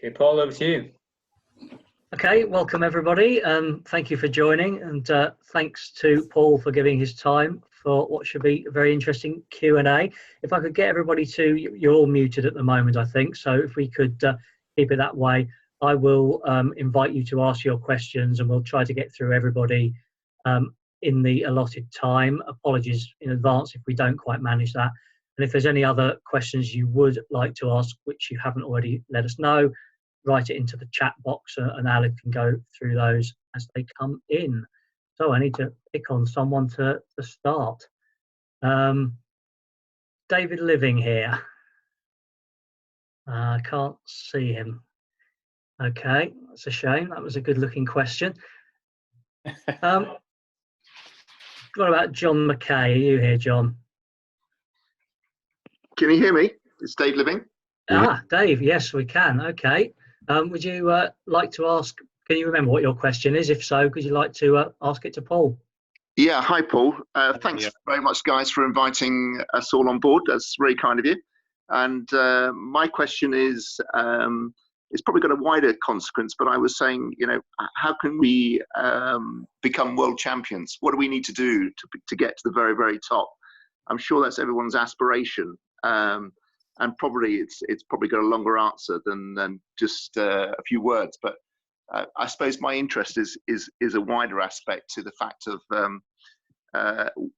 Okay, Paul, over to you. Okay, welcome everybody. Thank you for joining, and thanks to Paul for giving his time for what should be a very interesting Q&A. If I could get everybody to, you're all muted at the moment, I think, so if we could keep it that way, I will invite you to ask your questions and we'll try to get through everybody in the allotted time. Apologies in advance if we don't quite manage that. And if there's any other questions you would like to ask, which you haven't already let us know, write it into the chat box and Alec can go through those as they come in. So I need to pick on someone to start. David Living here. I can't see him. Okay, that's a shame. That was a good looking question. What about John McKay? Are you here, John? Can you hear me? It's Dave Living. Dave, yes, we can. Okay. Would you like to ask, can you remember what your question is? If so, could you like to ask it to Paul? Yeah, hi Paul. Thanks very much guys for inviting us all on board. That's very kind of you. And my question is, it's probably got a wider consequence, but I was saying, you know, how can we become world champions? What do we need to do to get to the very, very top? I'm sure that's everyone's aspiration. And probably it's probably got a longer answer than just a few words. But I suppose my interest is a wider aspect to the fact of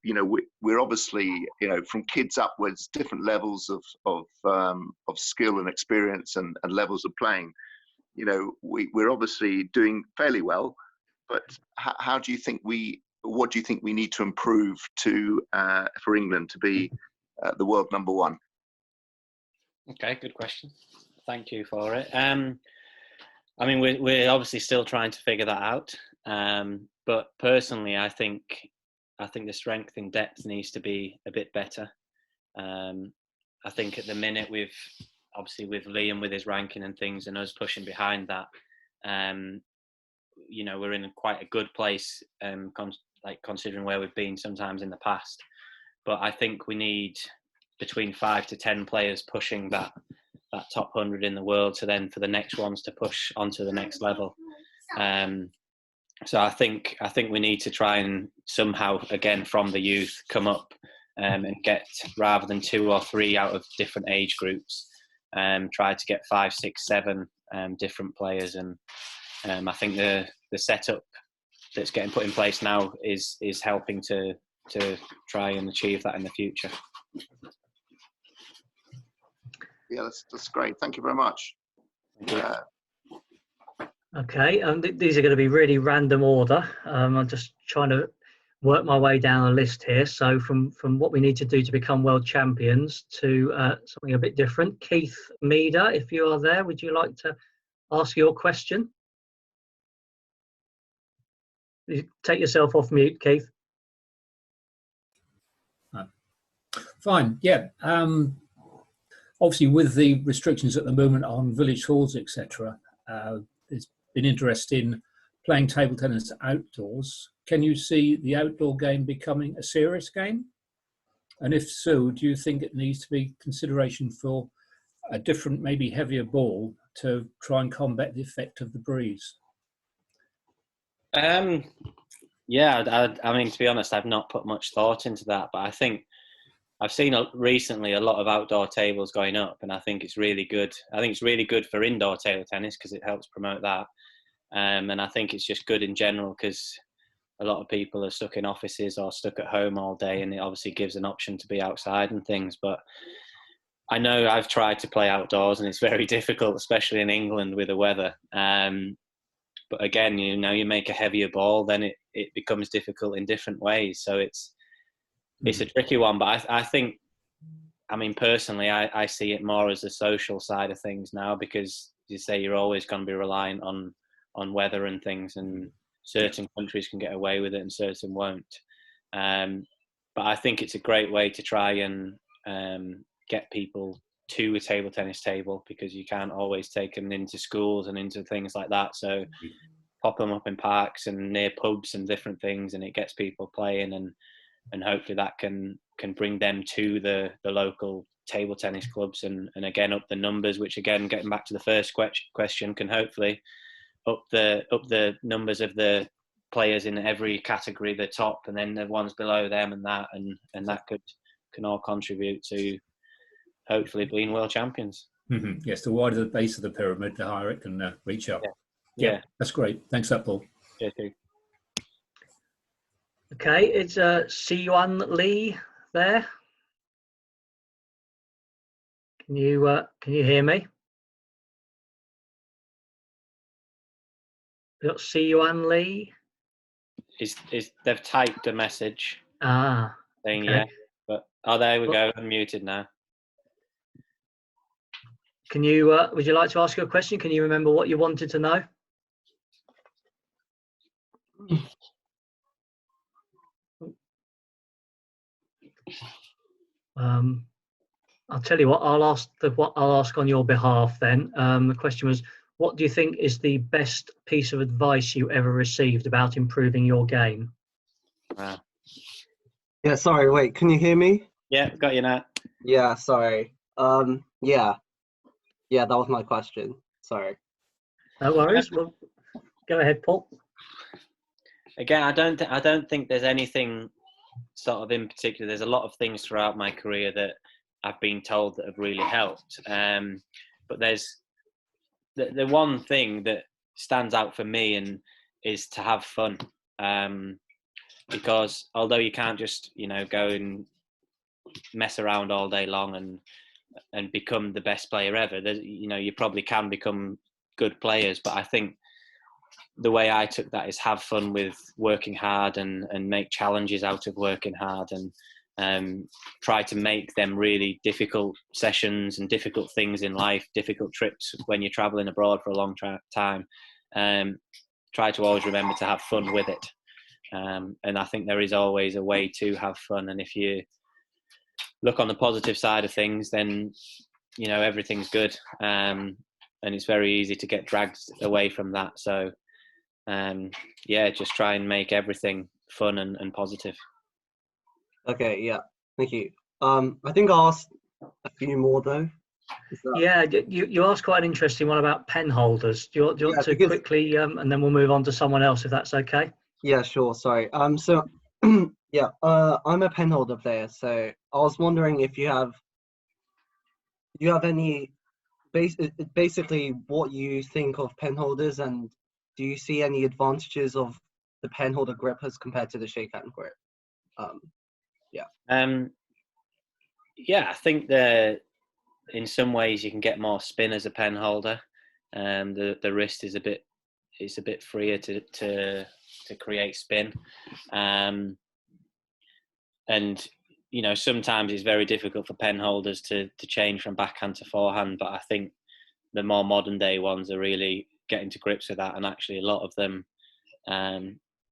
you know, we're obviously, you know, from kids upwards, different levels of skill and experience and levels of playing. You know, we're obviously doing fairly well, but how do you think what do you think we need to improve to for England to be the world number one? Okay, good question. Thank you for it. I mean, we're obviously still trying to figure that out. But personally, I think the strength in depth needs to be a bit better. I think at the minute obviously with Liam with his ranking and things and us pushing behind that, you know, we're in quite a good place, considering where we've been sometimes in the past. But I think we need between 5 to 10 players pushing that top 100 in the world, so then for the next ones to push onto the next level. So I think we need to try and somehow, again, from the youth, come up and get, rather than 2 or 3 out of different age groups, try to get 5, 6, 7 different players. And I think the setup that's getting put in place now is helping to try and achieve that in the future. Yeah, that's great. Thank you very much. Okay, these are going to be really random order. I'm just trying to work my way down a list here. So from what we need to do to become world champions to something a bit different. Keith Meader, if you are there, would you like to ask your question? Take yourself off mute, Keith. Fine, yeah. Obviously, with the restrictions at the moment on village halls, etc., there's been interest in playing table tennis outdoors. Can you see the outdoor game becoming a serious game? And if so, do you think it needs to be consideration for a different, maybe heavier ball to try and combat the effect of the breeze? Yeah, I mean, to be honest, I've not put much thought into that, but I think I've seen recently a lot of outdoor tables going up, and I think it's really good. I think it's really good for indoor table tennis because it helps promote that. And I think it's just good in general because a lot of people are stuck in offices or stuck at home all day, and it obviously gives an option to be outside and things. But I know I've tried to play outdoors and it's very difficult, especially in England with the weather. But again, you know, you make a heavier ball, then it becomes difficult in different ways. So it's a tricky one, but I think, I mean, personally, I see it more as a social side of things now because you say you're always going to be reliant on weather and things, and certain countries can get away with it and certain won't. But I think it's a great way to try and get people to a table tennis table because you can't always take them into schools and into things like that. So pop them up in parks and near pubs and different things, and it gets people playing, and hopefully that can bring them to the local table tennis clubs, and again up the numbers, which again, getting back to the first question, can hopefully up the numbers of the players in every category, the top and then the ones below them, and that can all contribute to hopefully being world champions. Mm-hmm. Yes, the wider the base of the pyramid, the higher it can reach up. Yeah, that's great. Thanks, that Paul. Yeah, too. Okay, it's Si-Yuan Lee there. Can you hear me? You got Si-Yuan Lee? Is they've typed a message saying okay. yeah, but there we go, unmuted now. Can you would you like to ask your question? Can you remember what you wanted to know? I'll tell you what. I'll ask on your behalf then. The question was, what do you think is the best piece of advice you ever received about improving your game? Wow. Yeah, sorry, wait, can you hear me? Yeah, got you now. Yeah, sorry. Yeah, that was my question. Sorry. No worries. Well, go ahead, Paul. Again, I don't think there's anything sort of in particular. There's a lot of things throughout my career that I've been told that have really helped. But there's the one thing that stands out for me and is to have fun. Because although you can't just, go and mess around all day long and become the best player ever, you probably can become good players. But I think the way I took that is have fun with working hard and make challenges out of working hard and try to make them really difficult sessions and difficult things in life, difficult trips when you're traveling abroad for a long time. Try to always remember to have fun with it. And I think there is always a way to have fun. And if you look on the positive side of things, then, everything's good. And it's very easy to get dragged away from that. So, just try and make everything fun and positive. Okay, yeah, thank you. I think I'll ask a few more though. Yeah, you asked quite an interesting one about pen holders. Do you want to quickly, and then we'll move on to someone else if that's okay? Yeah, sure. Sorry. So, yeah, I'm a pen holder player. So I was wondering if you have any basically what you think of pen holders, and do you see any advantages of the pen holder grip as compared to the shakehand grip? I think that in some ways you can get more spin as a pen holder. The wrist is a bit freer to create spin. And sometimes it's very difficult for pen holders to change from backhand to forehand, but I think the more modern day ones are really getting to grips with that, and actually a lot of them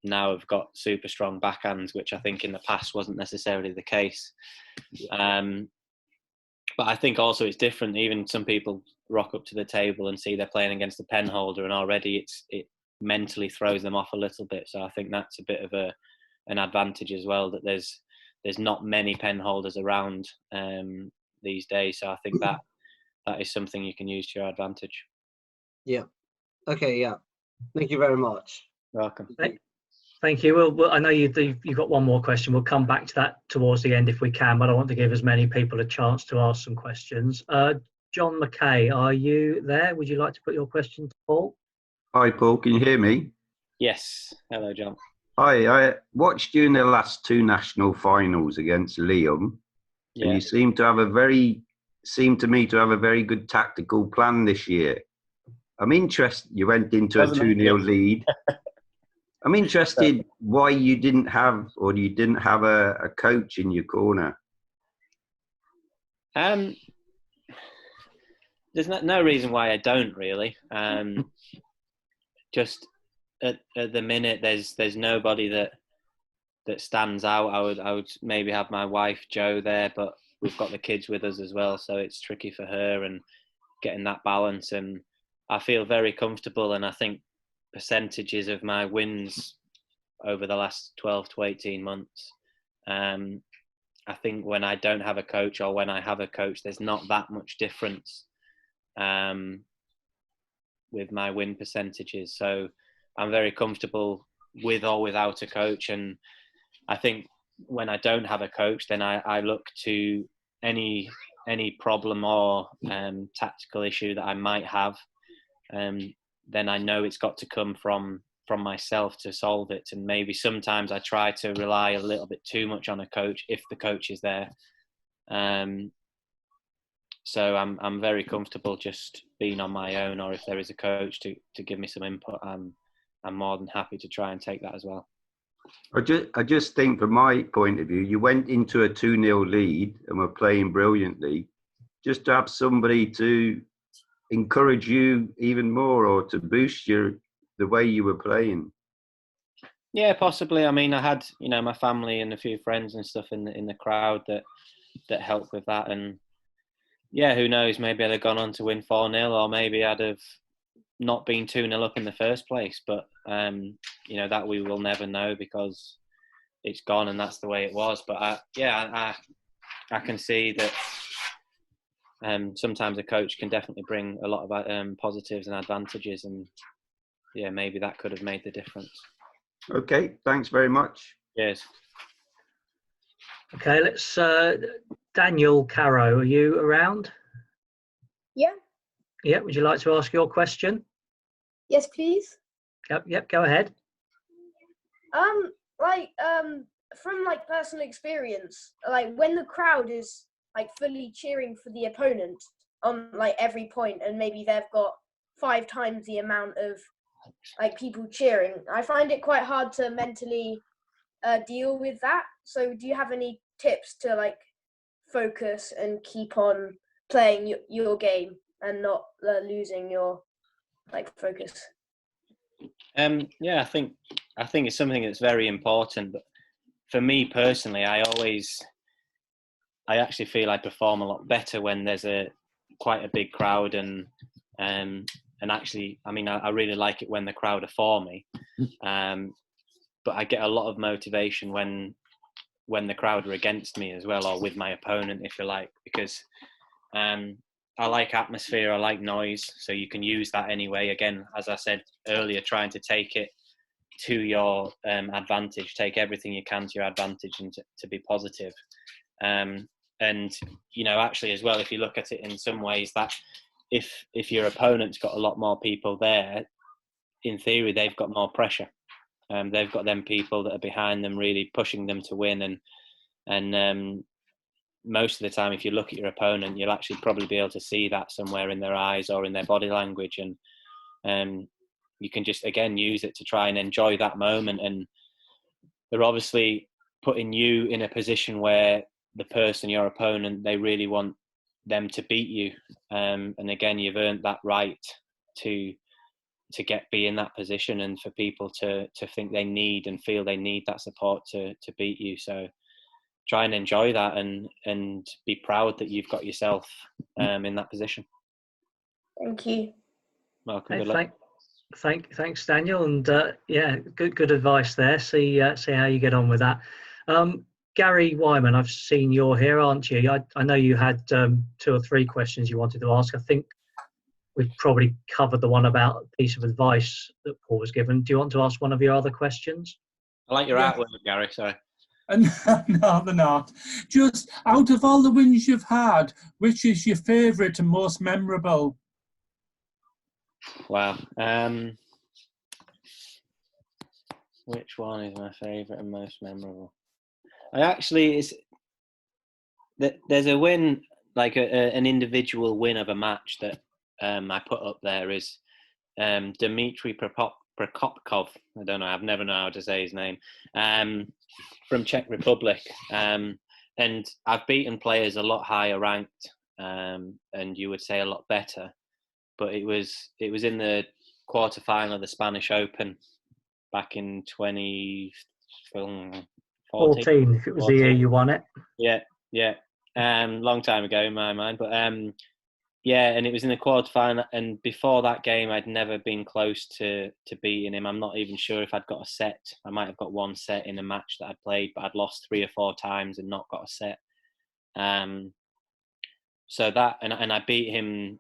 now have got super strong backhands, which I think in the past wasn't necessarily the case. But I think also it's different. Even some people rock up to the table and see they're playing against a pen holder, and already it mentally throws them off a little bit. So I think that's a bit of an advantage as well, that there's not many pen holders around these days. So I think that is something you can use to your advantage. Yeah. Okay. Yeah. Thank you very much. You're welcome. Thank you. Well, I know you've got one more question. We'll come back to that towards the end if we can, but I want to give as many people a chance to ask some questions. John McKay, are you there? Would you like to put your question to Paul? Hi, Paul. Can you hear me? Yes. Hello, John. Hi. I watched you in the last two national finals against Liam, and you seem to me to have a very good tactical plan this year. I'm interested. You went into a 2-0 lead. I'm interested why you didn't have a coach in your corner. There's no reason why I don't really. Just at the minute, there's nobody that stands out. I would maybe have my wife Jo there, but we've got the kids with us as well, so it's tricky for her and getting that balance. And I feel very comfortable, and I think percentages of my wins over the last 12 to 18 months I think when I don't have a coach or when I have a coach, there's not that much difference with my win percentages. So I'm very comfortable with or without a coach. And I think when I don't have a coach, then I look to any problem or tactical issue that I might have. Then I know it's got to come from myself to solve it. And maybe sometimes I try to rely a little bit too much on a coach if the coach is there. So I'm very comfortable just being on my own, or if there is a coach to give me some input, I'm more than happy to try and take that as well. I just think from my point of view, you went into a 2-0 lead and were playing brilliantly. Just to have somebody to encourage you even more or to boost the way you were playing. Yeah, possibly. I mean, I had, my family and a few friends and stuff in the crowd that helped with that. And yeah, who knows? Maybe I'd have gone on to win 4-0, or maybe I'd have not been 2-0 up in the first place. But that we will never know because it's gone and that's the way it was. But I can see that sometimes a coach can definitely bring a lot of positives and advantages, and yeah, maybe that could have made the difference. Okay, thanks very much. Cheers. Okay, let's. Daniel Caro, are you around? Yeah. Yeah. Would you like to ask your question? Yes, please. Yep. Go ahead. From personal experience, when the crowd is fully cheering for the opponent on every point, and maybe they've got 5 times the amount of people cheering, I find it quite hard to mentally deal with that. So do you have any tips to focus and keep on playing your game and not losing your focus? Yeah, I think it's something that's very important. But for me personally, I actually feel I perform a lot better when there's quite a big crowd, and actually, I mean, I really like it when the crowd are for me. But I get a lot of motivation when the crowd are against me as well, or with my opponent, if you like, because I like atmosphere, I like noise, so you can use that anyway. Again, as I said earlier, trying to take it to your advantage, take everything you can to your advantage and to be positive. And actually as well, if you look at it in some ways, that if your opponent's got a lot more people there, in theory they've got more pressure. They've got them people that are behind them, really pushing them to win. And most of the time, if you look at your opponent, you'll actually probably be able to see that somewhere in their eyes or in their body language. And you can just, again, use it to try and enjoy that moment. And they're obviously putting you in a position where the person, your opponent, they really want them to beat you. And again, you've earned that right to be in that position, and for people to think they need and feel they need that support to beat you. So try and enjoy that and be proud that you've got yourself in that position. Thank you. Welcome. Hey, Good luck. Thanks, Daniel, and yeah, good advice there. See how you get on with that. Gary Wyman, I've seen you're here, aren't you? I know you had 2 or 3 questions you wanted to ask. I think we've probably covered the one about a piece of advice that Paul was given. Do you want to ask one of your other questions? I like your artwork, Gary. Sorry. No, they're not. Just out of all the wins you've had, which is your favourite and most memorable? Wow. Which one is my favourite and most memorable? There's a win, like an individual win of a match that I put up there is Dmitry Prokopkov. I don't know. I've never known how to say his name. From Czech Republic, and I've beaten players a lot higher ranked, and you would say a lot better. But it was in the quarterfinal of the Spanish Open back in 2014. If it was the year you won it. Yeah. Long time ago in my mind, but Yeah, and it was in the quarterfinal, and before that game, I'd never been close to beating him. I'm not even sure if I'd got a set. I might have got one set in a match that I'd played, but I'd lost 3 or 4 times and not got a set. So that, and I beat him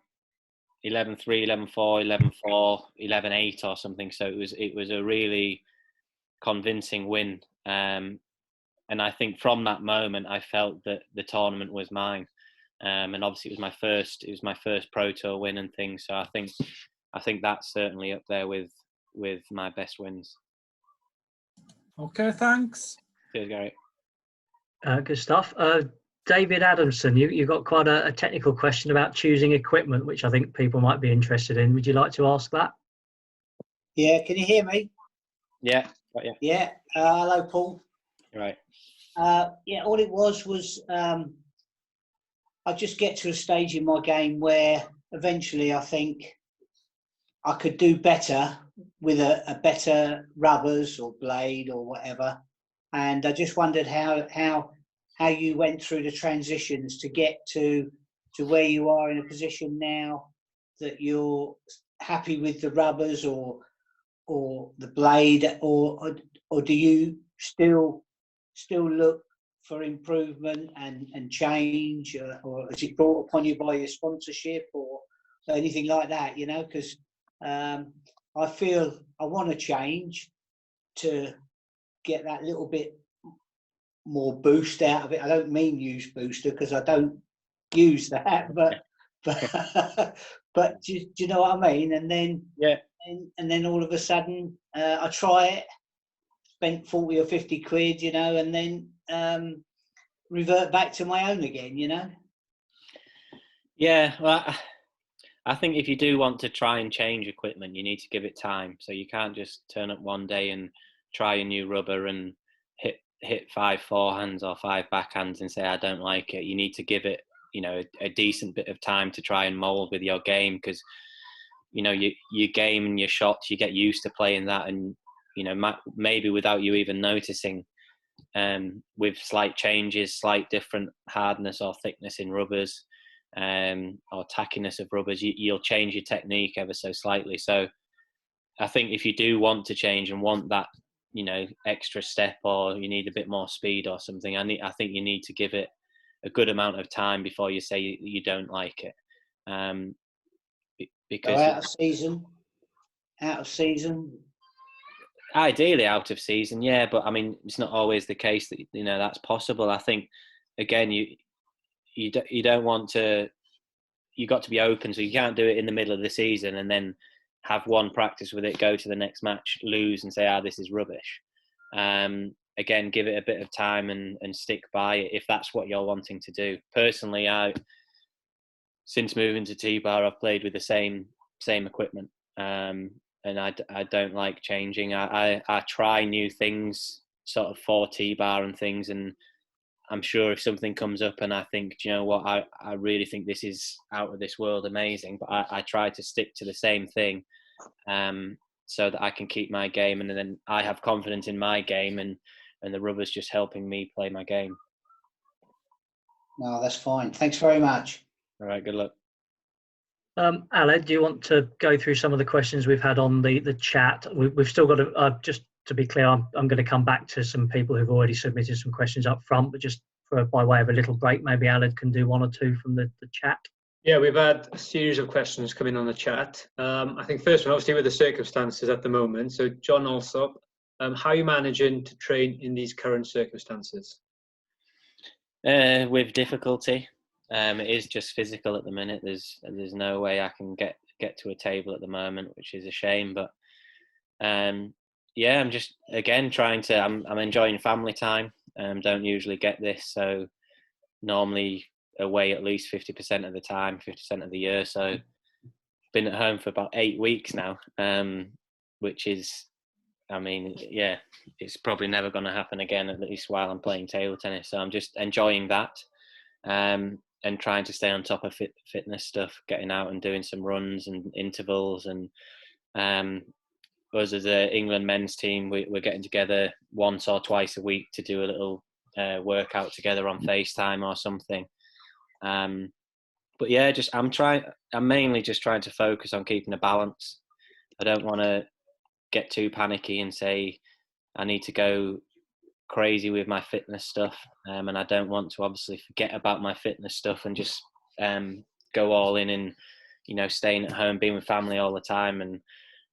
11-3, 11-4, 11-4, 11-8 or something. So it was a really convincing win. And I think from that moment, I felt that the tournament was mine. And obviously it was my first Pro Tour win and things. So I think that's certainly up there with my best wins. Okay, thanks. Cheers, Gary. Good stuff. David Adamson, you got quite a technical question about choosing equipment, which I think people might be interested in. Would you like to ask that? Yeah, can you hear me? Yeah, got you. Yeah. Hello, Paul. Right. Yeah, all it was I just get to a stage in my game where eventually I think I could do better with a better rubbers or blade or whatever. And I just wondered how you went through the transitions to get to where you are in a position now that you're happy with the rubbers or the blade, or do you still look for improvement and change, or is it brought upon you by your sponsorship or anything like that? You know, because I feel I want to change to get that little bit more boost out of it. I don't mean use booster because I don't use that, but do you know what I mean? And then and then all of a sudden I try it, spent 40 or 50 quid, you know, and then revert back to my own again, you know. Yeah, well, I think if you do want to try and change equipment, you need to give it time. So you can't just turn up one day and try a new rubber and hit 5 forehands or 5 backhands and say I don't like it. You need to give it, you know, a decent bit of time to try and mold with your game, because you know your game and your shots, you get used to playing that, and you know maybe without you even noticing, with slight changes, slight different hardness or thickness in rubbers, or tackiness of rubbers, you'll change your technique ever so slightly. So I think if you do want to change and want that, you know, extra step, or you need a bit more speed or something, I think you need to give it a good amount of time before you say you don't like it. Because out of season. Ideally out of season, yeah, but I mean it's not always the case that, you know, that's possible. I think again you don't want to. You got to be open, so you can't do it in the middle of the season and then have one practice with it, go to the next match, lose, and say, this is rubbish. Again, give it a bit of time and stick by it if that's what you're wanting to do. Personally, since moving to T-Bar, I've played with the same equipment, and I don't like changing. I try new things, sort of for T-Bar and things, and I'm sure if something comes up and I think, do you know what, I really think this is out of this world amazing, but I try to stick to the same thing, so that I can keep my game, and then I have confidence in my game, and the rubber's just helping me play my game. No, that's fine. Thanks very much. All right, good luck. Aled, do you want to go through some of the questions we've had on the chat? We've still got to, just to be clear, I'm going to come back to some people who've already submitted some questions up front, but just by way of a little break, maybe Aled can do 1 or 2 from the chat. Yeah, we've had a series of questions coming on the chat. I think first one, obviously with the circumstances at the moment. So John Alsop, how are you managing to train in these current circumstances? With difficulty. It is just physical at the minute. There's no way I can get to a table at the moment, which is a shame. But yeah, I'm just again trying to. I'm enjoying family time. Don't usually get this, so normally away at least 50% of the time, 50% of the year. So been at home for about 8 weeks now, which is, I mean, yeah, it's probably never going to happen again, at least while I'm playing table tennis. So I'm just enjoying that, and trying to stay on top of fitness stuff, getting out and doing some runs and intervals. And us as an England men's team, we're getting together once or twice a week to do a little workout together on FaceTime or something. But yeah, I'm mainly just trying to focus on keeping a balance. I don't want to get too panicky and say I need to go crazy with my fitness stuff, and I don't want to obviously forget about my fitness stuff and just go all in and, you know, staying at home, being with family all the time. And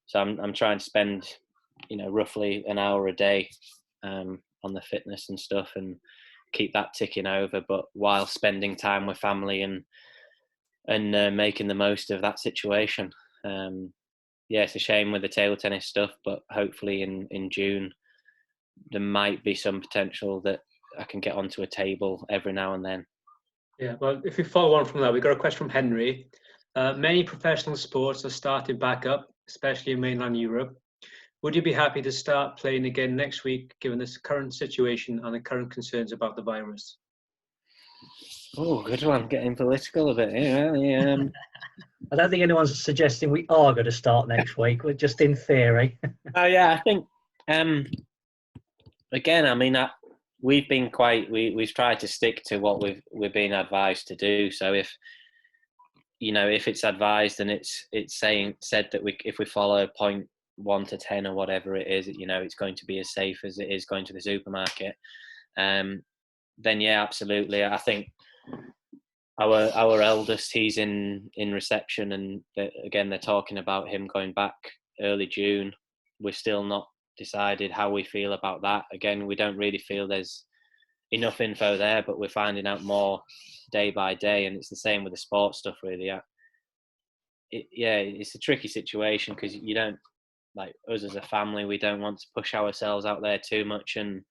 so I'm trying to spend, you know, roughly an hour a day on the fitness and stuff, and keep that ticking over, but while spending time with family and making the most of that situation. Yeah, it's a shame with the table tennis stuff, but hopefully in June there might be some potential that I can get onto a table every now and then. Yeah, well, if we follow on from that, we've got a question from Henry. Many professional sports are starting back up, especially in mainland Europe. Would you be happy to start playing again next week, given this current situation and the current concerns about the virus? Oh, good one. Getting political a bit. Yeah. I don't think anyone's suggesting we are going to start next week. We're just in theory. Oh yeah, I think. Again, I mean, we've been we've tried to stick to what we've been advised to do. So if it's advised and it's said that if we follow point 1 to 10 or whatever it is, you know, it's going to be as safe as it is going to the supermarket. Then yeah, absolutely. I think our eldest, he's in reception, and they're talking about him going back early June. We're still not decided how we feel about that. Again, we don't really feel there's enough info there, but we're finding out more day by day, and it's the same with the sports stuff, really. It's a tricky situation because you don't, like us as a family, we don't want to push ourselves out there too much and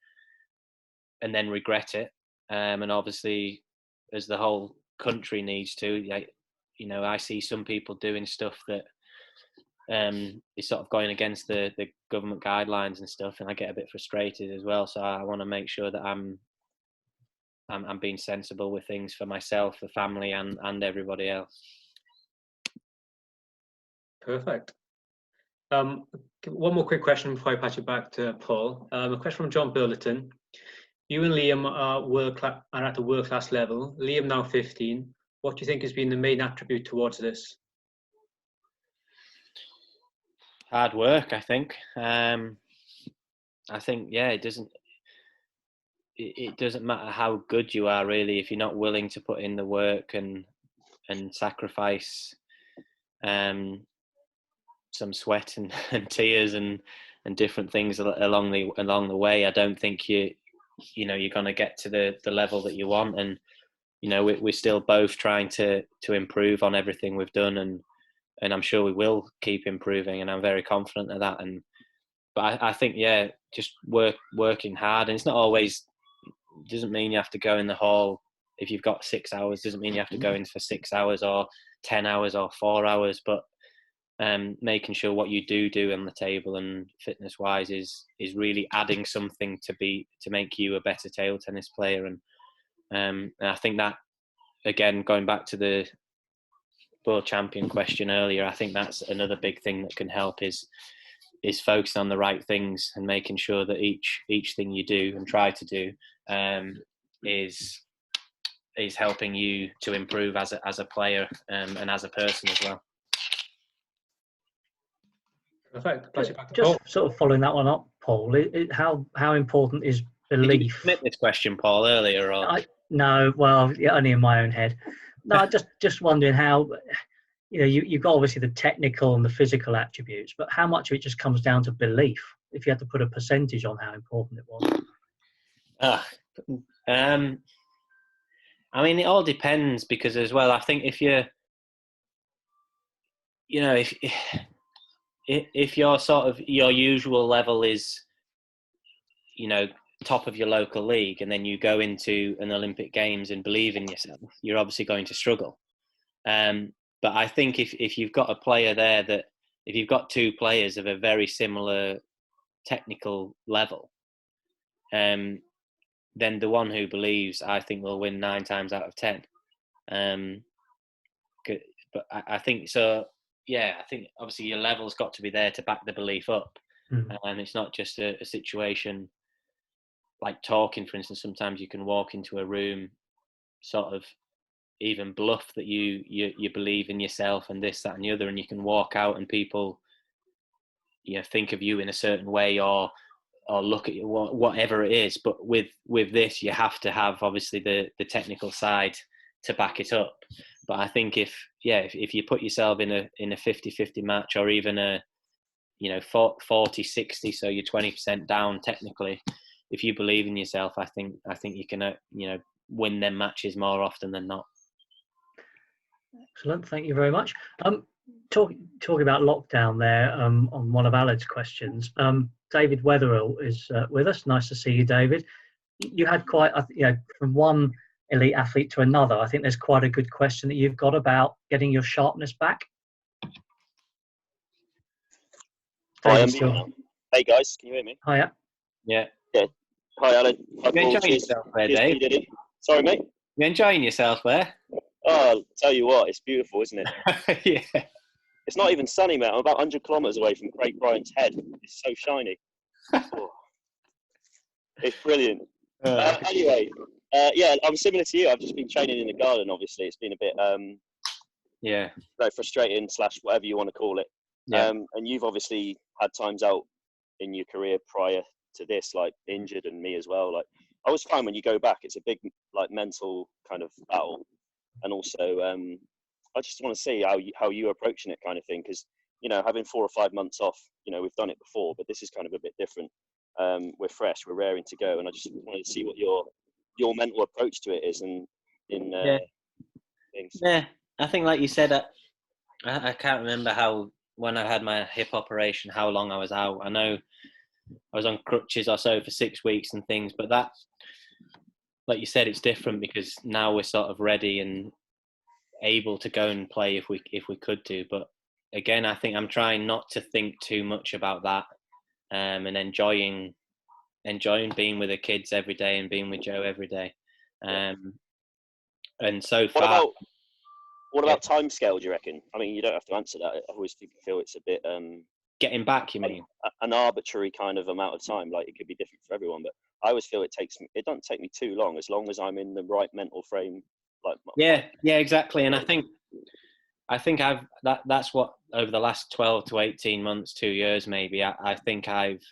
then regret it. And obviously, as the whole country needs to, like, you know, I see some people doing stuff that is sort of going against the government guidelines and stuff, and I get a bit frustrated as well. So I want to make sure that I'm being sensible with things for myself, the family, and everybody else. Perfect. One more quick question before I pass you back to Paul. A question from John Burleton. You and Liam are at a world-class level. Liam now 15. What do you think has been the main attribute towards this? Hard work, I think. I think, yeah, it doesn't matter how good you are, really, if you're not willing to put in the work and sacrifice some sweat and tears and different things along the way. I don't think you're going to get to the level that you want. And you know, we're still both trying to improve on everything we've done, and I'm sure we will keep improving, and I'm very confident of that. But I think, yeah, just working hard, and it's not always, doesn't mean you have to go in the hall if you've got 6 hours, doesn't mean you have to go in for 6 hours or 10 hours or 4 hours, but making sure what you do on the table and fitness wise is really adding something to make you a better table tennis player. And I think that, again, going back to the world champion question earlier, I think that's another big thing that can help is focusing on the right things and making sure that each thing you do and try to do is helping you to improve as a player and as a person as well. Perfect. Just sort of following that one up, Paul. How important is belief? Did you submit this question, Paul, earlier? Or? No, well, yeah, only in my own head. No, just wondering how, you know, you've got obviously the technical and the physical attributes, but how much of it just comes down to belief? If you had to put a percentage on how important it was. I mean, it all depends, because as well, I think if you're, you know, if your sort of your usual level is, you know, top of your local league, and then you go into an Olympic Games and believe in yourself, you're obviously going to struggle. But I think if you've got a player there if you've got two players of a very similar technical level, then the one who believes, I think, will win 9 times out of 10. But I think so. Yeah, I think obviously your level's got to be there to back the belief up, and it's not just a situation like talking. For instance, sometimes you can walk into a room, sort of even bluff that you believe in yourself and this, that, and the other, and you can walk out and people, think of you in a certain way or look at you, whatever it is. But with this, you have to have obviously the technical side to back it up. But I think if you put yourself in a 50-50 match, or even a 40-60, so you're 20% down technically, if you believe in yourself, I think you can win them matches more often than not. Excellent, thank you very much. Talking about lockdown there, on one of Alan's questions, David Wetherill is with us. Nice to see you, David. You had quite, from one elite athlete to another, I think there's quite a good question that you've got about getting your sharpness back. Hi, hey guys, can you hear me? Hiya. Yeah. Hi, Alan. Hi, you enjoying yourself there, Dave? Sorry, mate? You enjoying yourself there? Oh, I'll tell you what, it's beautiful, isn't it? Yeah. It's not even sunny, mate. I'm about 100 kilometres away from Craig Bryant's head. It's so shiny. Oh. It's brilliant. Anyway, I'm similar to you. I've just been training in the garden, obviously. It's been a bit frustrating / whatever you want to call it. Yeah. And you've obviously had times out in your career prior to this, like injured, and me as well. Like, I always find when you go back, it's a big mental kind of battle. And also, I just want to see how you're approaching it, kind of thing, because having 4 or 5 months off, we've done it before, but this is kind of a bit different. We're fresh, we're raring to go, and I just wanted to see what your mental approach to it is, and things. Yeah, I think like you said, I can't remember when I had my hip operation, how long I was out. I know I was on crutches or so for 6 weeks and things, but that, like you said, it's different because now we're sort of ready and able to go and play if we could do. But again, I think I'm trying not to think too much about that, and enjoying being with the kids every day and being with Joe every day. And so far, what about time scale, do you reckon? I mean, you don't have to answer that. I always feel it's a bit getting back, you mean? An arbitrary kind of amount of time. Like, it could be different for everyone, but I always feel it doesn't take me too long, as long as I'm in the right mental frame. Yeah, exactly. And I think that's what, over the last 12 to 18 months, 2 years maybe, I think I've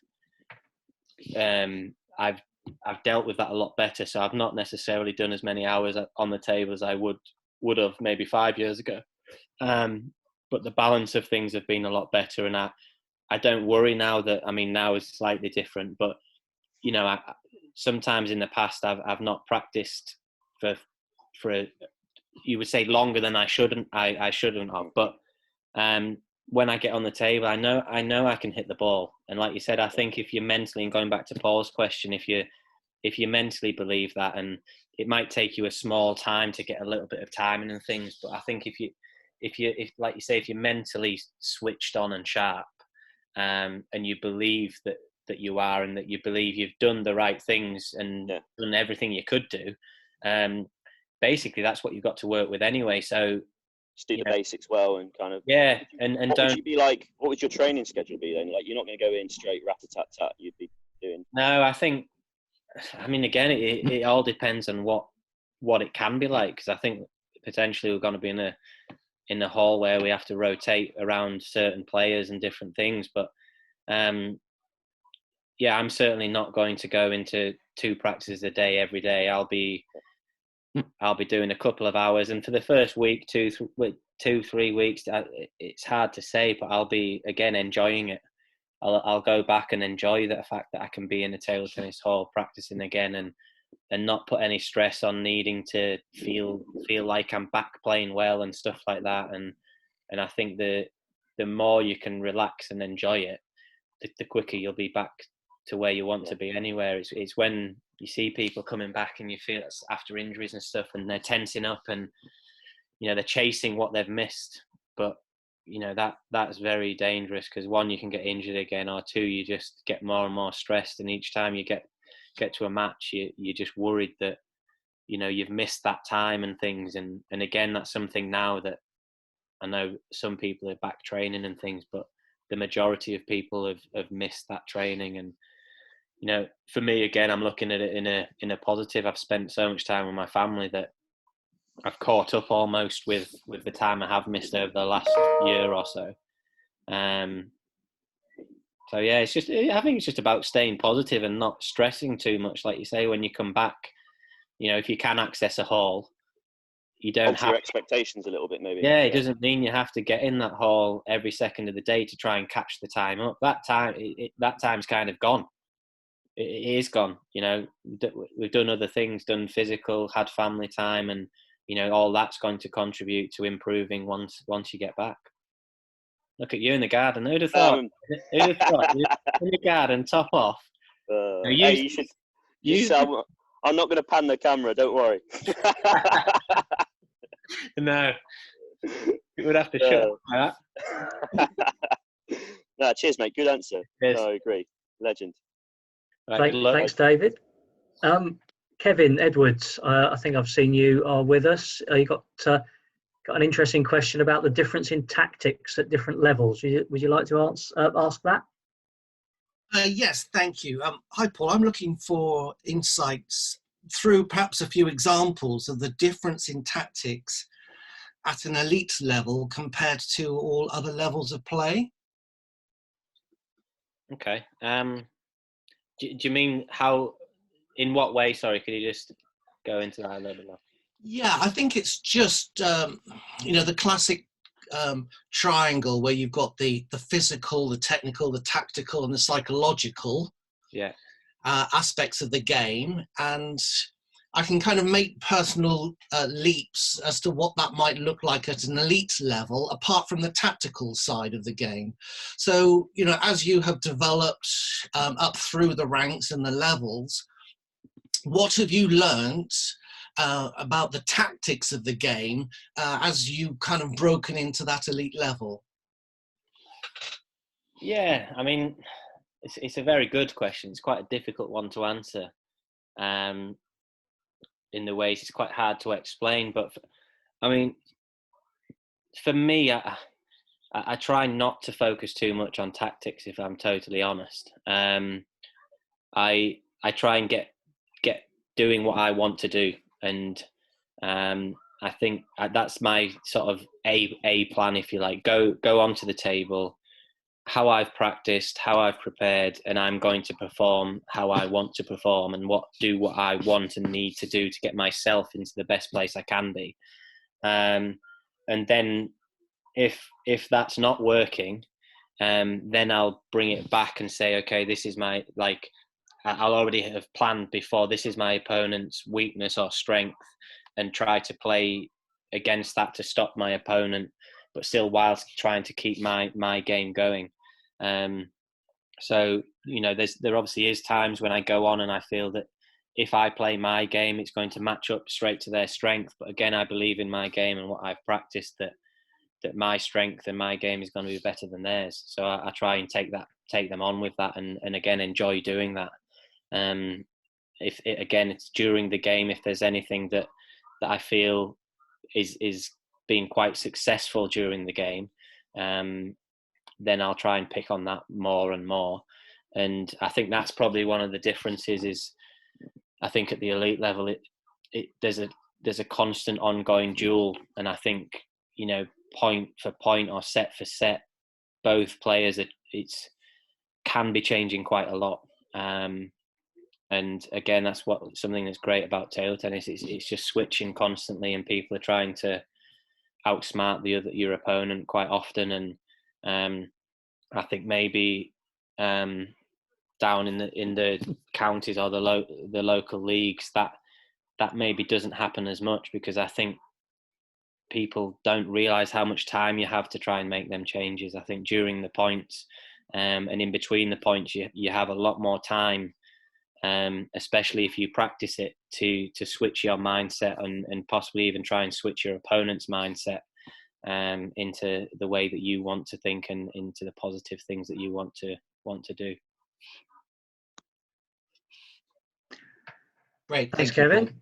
dealt with that a lot better. So I've not necessarily done as many hours on the table as I would have maybe 5 years ago. But the balance of things have been a lot better, and I don't worry now that, now is slightly different, but sometimes in the past I've not practiced for you would say longer than I shouldn't have, but when I get on the table, I know I can hit the ball. And like you said, I think if you're mentally, and going back to Paul's question, if you mentally believe that, and it might take you a small time to get a little bit of timing and things, but I think if like you say, if you're mentally switched on and sharp, and you believe that you are, and that you believe you've done the right things and done everything you could do, basically that's what you've got to work with anyway. So just do the basics well, and kind of and what don't. Would you be like? What would your training schedule be then? Like, you're not going to go in straight rat-a-tat-tat. You'd be doing. No, I think. Again, it all depends on what it can be like, because I think potentially we're going to be in a hall where we have to rotate around certain players and different things. But I'm certainly not going to go into 2 practices a day every day. I'll be doing a couple of hours, and for the first week, 2-3 weeks, it's hard to say, but I'll be again enjoying it. I'll go back and enjoy the fact that I can be in a table tennis hall practicing again, and not put any stress on needing to feel like I'm back playing well and stuff like that. And I think the more you can relax and enjoy it, the quicker you'll be back to where you want to be anywhere. It's when you see people coming back and you feel it's after injuries and stuff, and they're tensing up, and they're chasing what they've missed. But that's very dangerous, because 1, you can get injured again, or 2, you just get more and more stressed, and each time you get to a match, you're just worried that you've missed that time and things. And again, that's something now that I know some people are back training and things, but the majority of people have missed that training. And for me, again, I'm looking at it in a positive. I've spent so much time with my family that I've caught up almost with the time I have missed over the last year or so. So yeah, I think it's just about staying positive and not stressing too much. Like you say, when you come back, if you can access a hall, you don't Alter have your expectations a little bit, maybe. Yeah, it doesn't mean you have to get in that hall every second of the day to try and catch the time up. That time's kind of gone. It is gone. We've done other things, done physical, had family time, and all that's going to contribute to improving once you get back. Look at you in the garden. Who'd have thought? Who'd have thought? You're in the garden, top off. You should. I'm not going to pan the camera. Don't worry. No, it would have to shut up like that. No, cheers, mate. Good answer. Cheers. No, I agree. Legend. Right, thanks, David. Kevin Edwards, I think I've seen you are with us. You got an interesting question about the difference in tactics at different levels. Would you like to ask that? Yes, thank you. Hi, Paul. I'm looking for insights through perhaps a few examples of the difference in tactics at an elite level compared to all other levels of play. Okay. Do you mean how? In what way? Sorry, could you just go into that a little bit more? Yeah, I think it's just the classic triangle where you've got the physical, the technical, the tactical, and the psychological aspects of the game, and I can kind of make personal leaps as to what that might look like at an elite level, apart from the tactical side of the game. So, as you have developed up through the ranks and the levels, what have you learnt about the tactics of the game as you kind of broken into that elite level? Yeah, I mean, it's a very good question. It's quite a difficult one to answer. In the ways it's quite hard to explain, but for me, I try not to focus too much on tactics, if I'm totally honest. I try and get doing what I want to do, and I think that's my sort of a plan, if you like. Go onto the table, how I've practiced, how I've prepared, and I'm going to perform how I want to perform, and what I want and need to do to get myself into the best place I can be. And then if that's not working, then I'll bring it back and say, okay, this is my, I'll already have planned before, this is my opponent's weakness or strength, and try to play against that to stop my opponent, but still whilst trying to keep my game going. So there obviously is times when I go on and I feel that if I play my game, it's going to match up straight to their strength. But again, I believe in my game and what I've practiced, that my strength and my game is going to be better than theirs. So I try and take them on with that, and again enjoy doing that. It's during the game, if there's anything that I feel is being quite successful during the game, then I'll try and pick on that more and more. And I think that's probably one of the differences is, I think at the elite level, there's a constant ongoing duel. And I think, point for point or set for set, both players, it's can be changing quite a lot. And again, that's something that's great about table tennis. It's just switching constantly, and people are trying to outsmart your opponent quite often. And I think maybe down in the counties or the local leagues, that maybe doesn't happen as much, because I think people don't realise how much time you have to try and make them changes. I think during the points and in between the points, you have a lot more time, especially if you practice it, to switch your mindset and possibly even try and switch your opponent's mindset into the way that you want to think and into the positive things that you want to do. Great, thanks, Kevin.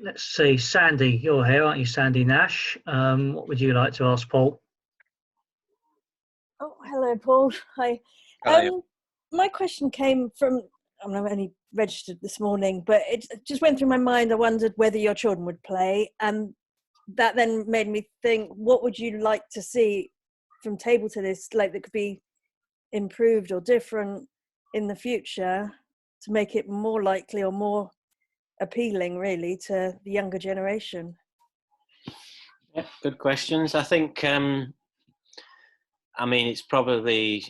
Let's see, Sandy, you're here, aren't you, Sandy Nash? What would you like to ask Paul? Oh, hello, Paul. Hi. Hi. My question came from I've only registered this morning, but it just went through my mind. I wondered whether your children would play, and that then made me think, what would you like to see from table tennis, like that could be improved or different in the future to make it more likely or more appealing, really, to the younger generation? Yeah, good questions. I think, it's probably,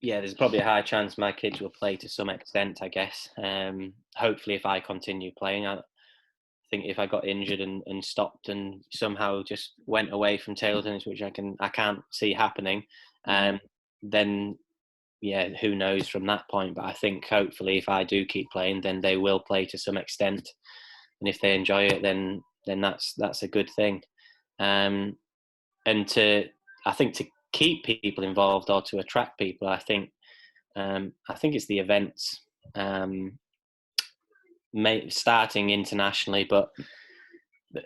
there's probably a high chance my kids will play to some extent, I guess. Hopefully, if I continue playing, I think if I got injured and stopped and somehow just went away from table tennis, which I can't see happening, then who knows from that point. But I think hopefully if I do keep playing, then they will play to some extent, and if they enjoy it, then that's a good thing. And to keep people involved or to attract people, I think it's the events, starting internationally, but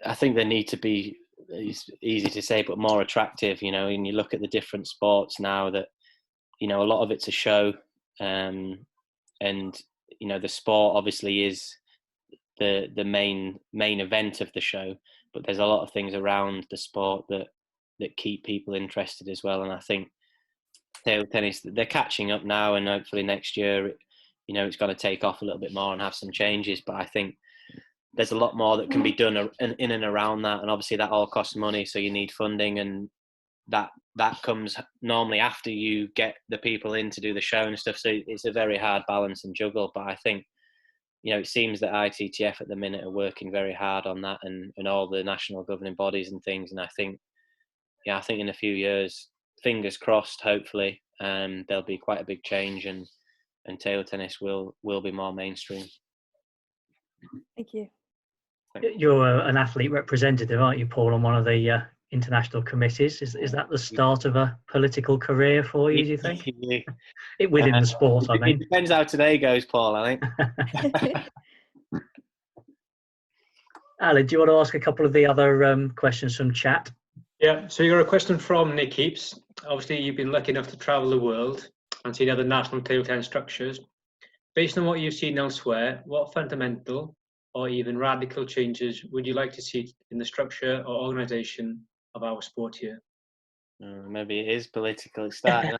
I think they need to be, it's easy to say, but more attractive, and you look at the different sports now that, a lot of it's a show, and, the sport obviously is the main event of the show, but there's a lot of things around the sport that keep people interested as well. And I think table tennis, they're catching up now, and hopefully next year, it's going to take off a little bit more and have some changes. But I think there's a lot more that can be done in and around that, and obviously that all costs money, so you need funding, and that comes normally after you get the people in to do the show and stuff. So it's a very hard balance and juggle. But I think, it seems that ITTF at the minute are working very hard on that, and all the national governing bodies and things. And I think in a few years, fingers crossed, hopefully, there'll be quite a big change, and table tennis will be more mainstream. Thank you. You're an athlete representative, aren't you, Paul, on one of the international committees? Is that the start of a political career for you, do you think? Within the sport, I mean. It depends how today goes, Paul, I think. Alan, do you want to ask a couple of the other questions from chat? Yeah, so you got a question from Nick Heaps. Obviously, you've been lucky enough to travel the world and see other national table tennis structures. Based on what you've seen elsewhere, what fundamental or even radical changes would you like to see in the structure or organisation of our sport here? Maybe it is political. It's starting.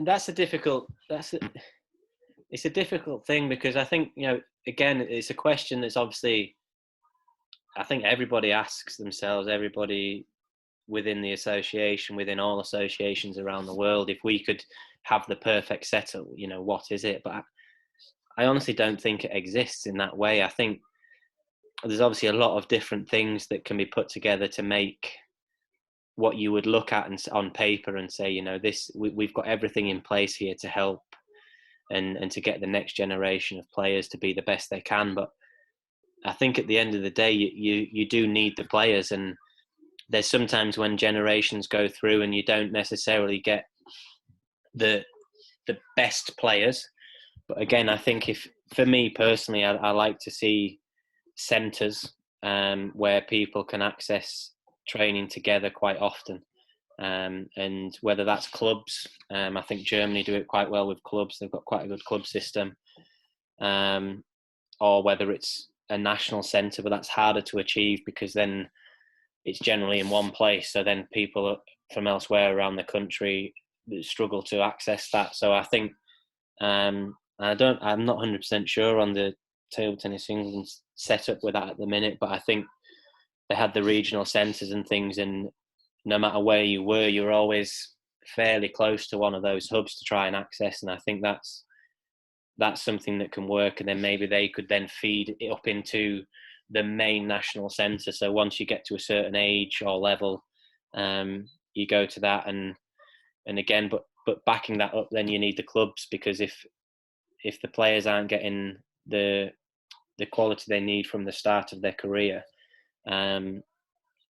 That's a difficult. It's a difficult thing, because I think, again, it's a question that's obviously, I think everybody asks themselves, everybody within the association, within all associations around the world, if we could have the perfect setup, what is it? But I honestly don't think it exists in that way. I think there's obviously a lot of different things that can be put together to make what you would look at on paper and say, we've got everything in place here to help and to get the next generation of players to be the best they can. But I think at the end of the day, you do need the players, and there's sometimes when generations go through and you don't necessarily get the best players. But again, I think for me personally, I like to see centres where people can access training together quite often, and whether that's clubs, I think Germany do it quite well with clubs. They've got quite a good club system, or whether it's a national centre, but that's harder to achieve because then it's generally in one place. So then people from elsewhere around the country struggle to access that. So I think I'm not 100% sure on the table tennis England setup with that at the minute, but I think they had the regional centres and things, and no matter where you were, you were always fairly close to one of those hubs to try and access. And I think that's something that can work, and then maybe they could then feed it up into the main national centre. So once you get to a certain age or level, you go to that, and again, but backing that up, then you need the clubs, because if the players aren't getting the quality they need from the start of their career, then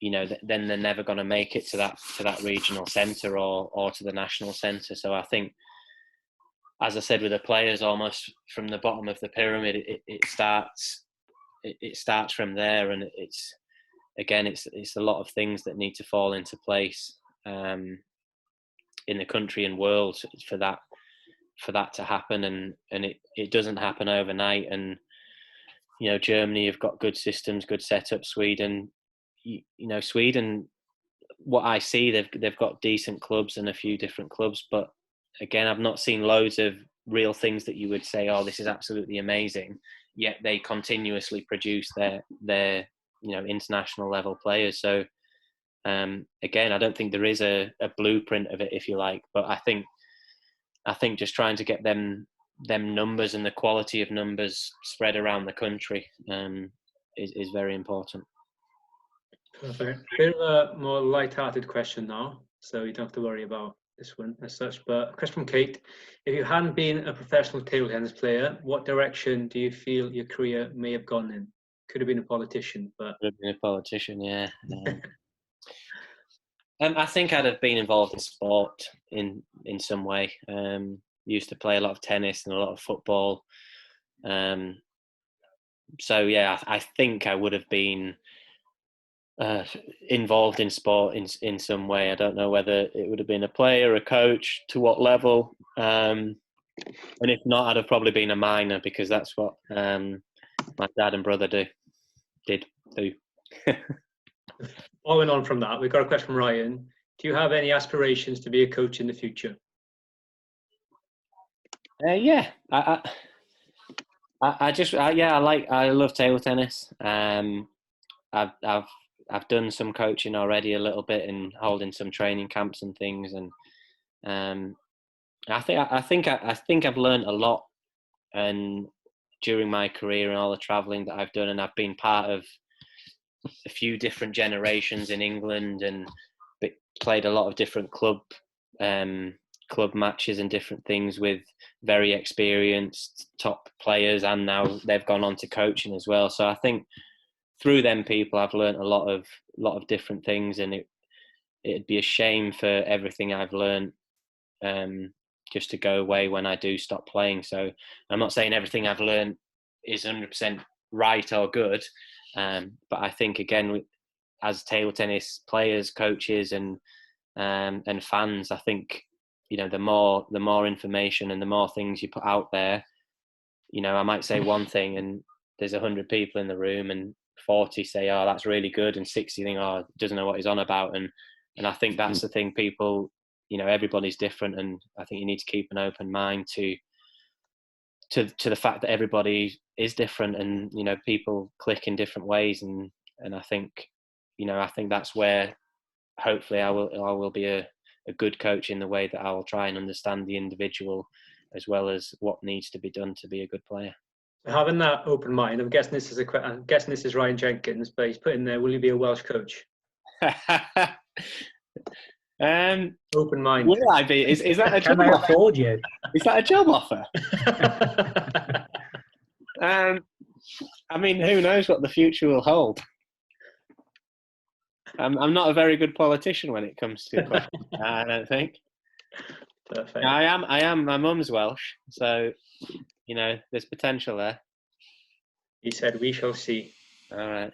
they're never going to make it to that regional centre or to the national centre. So I think, as I said, with the players, almost from the bottom of the pyramid, it starts from there, and it's a lot of things that need to fall into place. in the country and world for that to happen, and it doesn't happen overnight. And Germany have got good systems, good setup. Sweden, Sweden, what I see, they've got decent clubs and a few different clubs, but again, I've not seen loads of real things that you would say, oh, this is absolutely amazing. Yet they continuously produce their international level players. So again, I don't think there is a blueprint of it, if you like, but I think just trying to get them numbers and the quality of numbers spread around the country is very important. Perfect. Bit of a more light-hearted question now, so you don't have to worry about this one as such. But a question from Kate: if you hadn't been a professional table tennis player, what direction do you feel your career may have gone in? Could have been a politician, but could have been a politician, yeah. I think I'd have been involved in sport in some way. Used to play a lot of tennis and a lot of football. So yeah, I think I would have been involved in sport in some way. I don't know whether it would have been a player, a coach, to what level. And if not, I'd have probably been a miner, because that's what my dad and brother did do. Following on from that, we've got a question from Ryan. Do you have any aspirations to be a coach in the future? Yeah, I love table tennis. I've done some coaching already a little bit and holding some training camps and things, and I think I've learned a lot and during my career and all the traveling that I've done, and I've been part of a few different generations in England and played a lot of different club matches and different things with very experienced top players, and now they've gone on to coaching as well. So I think through them people I've learned a lot of different things, and it'd be a shame for everything I've learned just to go away when I do stop playing. So I'm not saying everything I've learned is 100% right or good, but I think again, as table tennis players, coaches, and fans, I think the more information and the more things you put out there, I might say one thing and there's 100 people in the room and 40 say, oh, that's really good, and 60 think, oh, doesn't know what he's on about, and I think that's the thing. People, everybody's different, and I think you need to keep an open mind to the fact that everybody is different, and people click in different ways, and I think I think that's where hopefully I will be a good coach, in the way that I will try and understand the individual as well as what needs to be done to be a good player. Having that open mind, I'm guessing this is Ryan Jenkins, but he's put in there, will you be a Welsh coach? Open mind. Will I be? Is that a job Can they offer? afford you? Is that a job offer? I mean, who knows what the future will hold? I'm not a very good politician when it comes to questions, I don't think. Perfect. I am. My mum's Welsh, so there's potential there. He said, "We shall see." All right.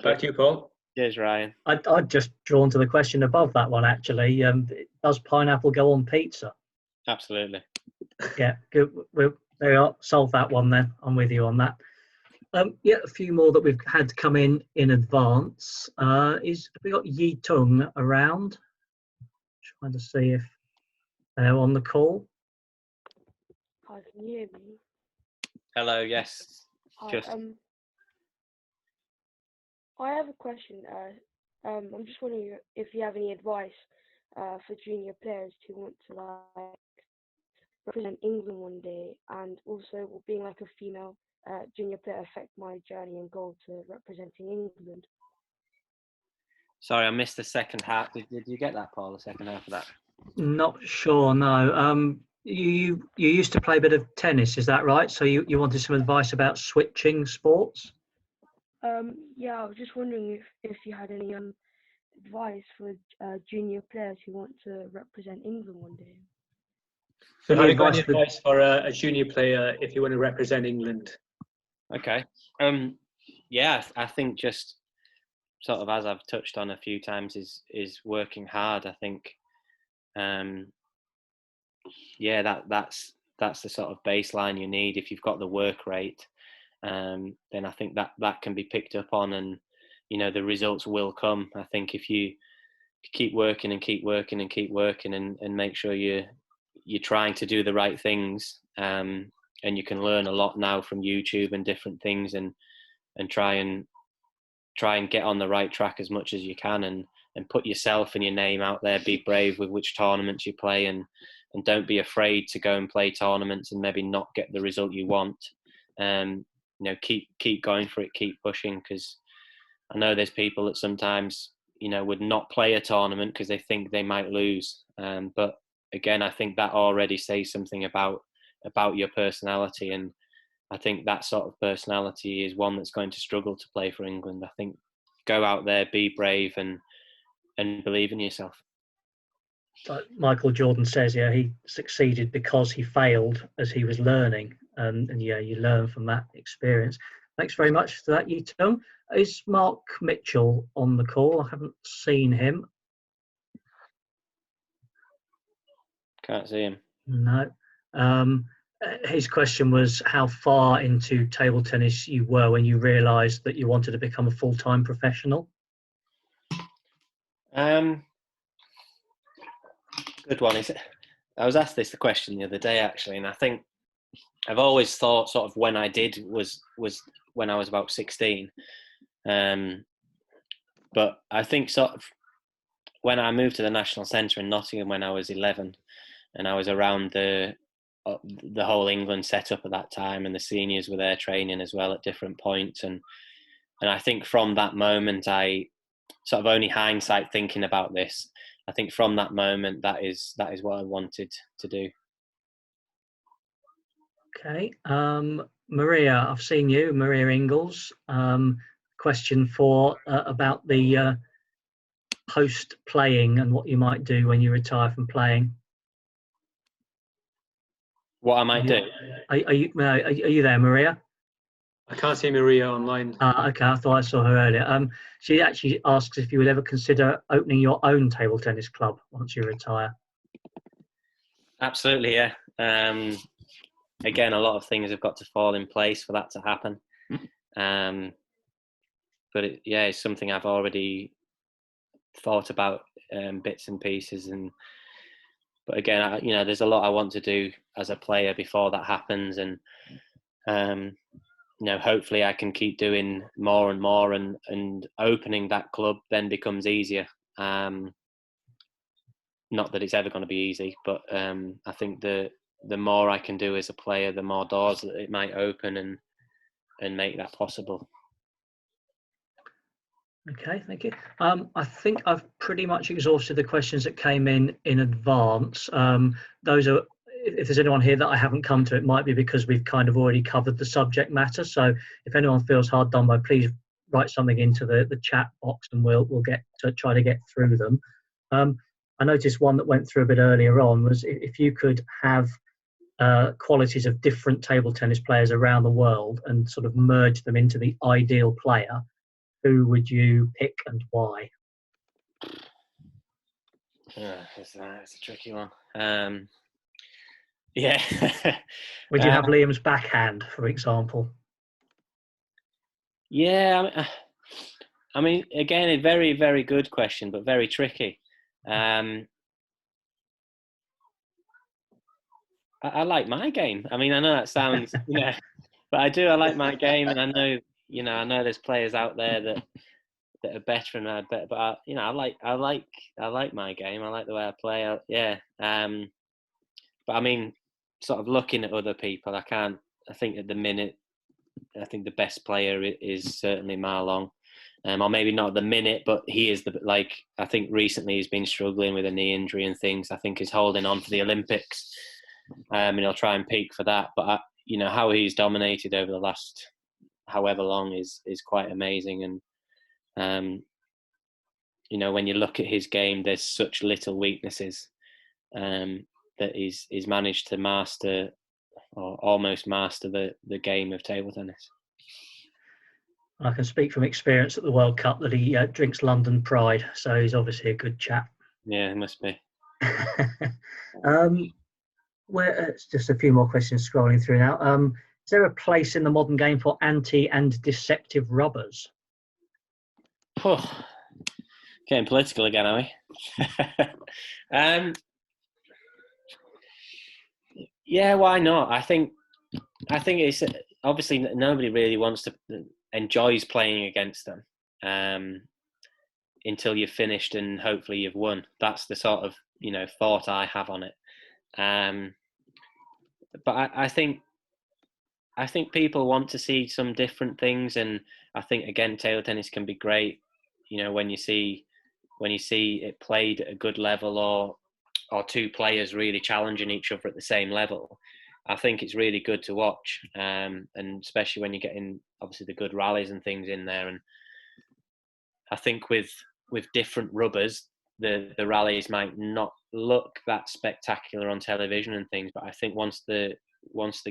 Back to you, Paul. Cheers, Ryan. I'd just drawn to the question above that one, actually. Does pineapple go on pizza? Absolutely. Yeah, good. There you are. Solve that one then. I'm with you on that. Yeah, a few more that we've had come in advance. Have we got Yi Tung around? Trying to see if they're on the call. Hi, can you hear me? Hello, yes. Hi, I have a question. I'm just wondering if you have any advice for junior players who want to represent England one day, and also will being like a female junior player affect my journey and goal to representing England? Sorry, I missed the second half. Did you get that, Paul? The second half of that? Not sure. No. You used to play a bit of tennis, is that right? So you wanted some advice about switching sports? Yeah, I was just wondering if you had any advice for junior players who want to represent England one day. So have you got any advice for a junior player if you want to represent England? Okay. Yeah, I think just sort of, as I've touched on a few times, is working hard. I think that's the sort of baseline you need. If you've got the work rate, then I think that can be picked up on, and the results will come. I think if you keep working and keep working and keep working and make sure you're trying to do the right things, and you can learn a lot now from YouTube and different things, and try and get on the right track as much as you can, and put yourself and your name out there. Be brave with which tournaments you play, and don't be afraid to go and play tournaments and maybe not get the result you want. Keep going for it, keep pushing, because I know there's people that sometimes would not play a tournament because they think they might lose, but again, I think that already says something about your personality, and I think that sort of personality is one that's going to struggle to play for England. I think go out there, be brave, and believe in yourself. Like Michael Jordan says, he succeeded because he failed as he was learning, and you learn from that experience. Thanks very much for that, Yitung. Is Mark Mitchell on the call? I haven't seen him. Can't see him. No. His question was how far into table tennis you were when you realised that you wanted to become a full-time professional. Good one. I was asked the question the other day, actually, and I think I've always thought sort of when I did was when I was about 16. But I think sort of when I moved to the National Centre in Nottingham when I was 11, and I was around the whole England setup at that time, and the seniors were there training as well at different points, and I think from that moment, I sort of only hindsight thinking about this, I think from that moment that is what I wanted to do. Okay, Maria, I've seen you, Maria Ingalls. Question for about the post playing and what you might do when you retire from playing. What I might do? Are you there, Maria? I can't see Maria online. Okay, I thought I saw her earlier. She actually asks if you would ever consider opening your own table tennis club once you retire. Absolutely, yeah. Again, a lot of things have got to fall in place for that to happen. But it's something I've already thought about, bits and pieces, but again, there's a lot I want to do as a player before that happens, and hopefully I can keep doing more and more, and opening that club then becomes easier. Not that it's ever going to be easy, but I think the more I can do as a player, the more doors that it might open and make that possible. Okay, thank you. I think I've pretty much exhausted the questions that came in advance. Those are, if there's anyone here that I haven't come to, it might be because we've kind of already covered the subject matter. So if anyone feels hard done by, please write something into the chat box, and we'll get to try to get through them. I noticed one that went through a bit earlier on was if you could have qualities of different table tennis players around the world and sort of merge them into the ideal player, who would you pick and why? It's a tricky one. Yeah. Would you have Liam's backhand, for example? Yeah, I mean, again, a very, very good question, but very tricky. I like my game. I mean, I know that sounds, but I do. I like my game, and I know, I know there's players out there that are better and are better. But I like my game. I like the way I play. But I mean, sort of looking at other people, I think at the minute, I think the best player is certainly Ma Long. Or maybe not at the minute, but he is I think recently he's been struggling with a knee injury and things. I think he's holding on for the Olympics, and he'll try and peak for that. But how he's dominated over the last however long is quite amazing. And when you look at his game, there's such little weaknesses that he's managed to master, or almost master, the game of table tennis. I can speak from experience at the World Cup that he drinks London Pride, so he's obviously a good chap. Yeah, he must be. Where it's just a few more questions scrolling through now. Is there a place in the modern game for anti and deceptive rubbers? Getting political again, are we? Yeah, why not? I think it's obviously nobody really enjoys playing against them until you've finished and hopefully you've won. That's the sort of thought I have on it. But I think people want to see some different things, and I think again table tennis can be great. When you see it played at a good level, or two players really challenging each other at the same level. I think it's really good to watch, and especially when you're getting obviously the good rallies and things in there. And I think with different rubbers, the rallies might not look that spectacular on television and things, but I think once the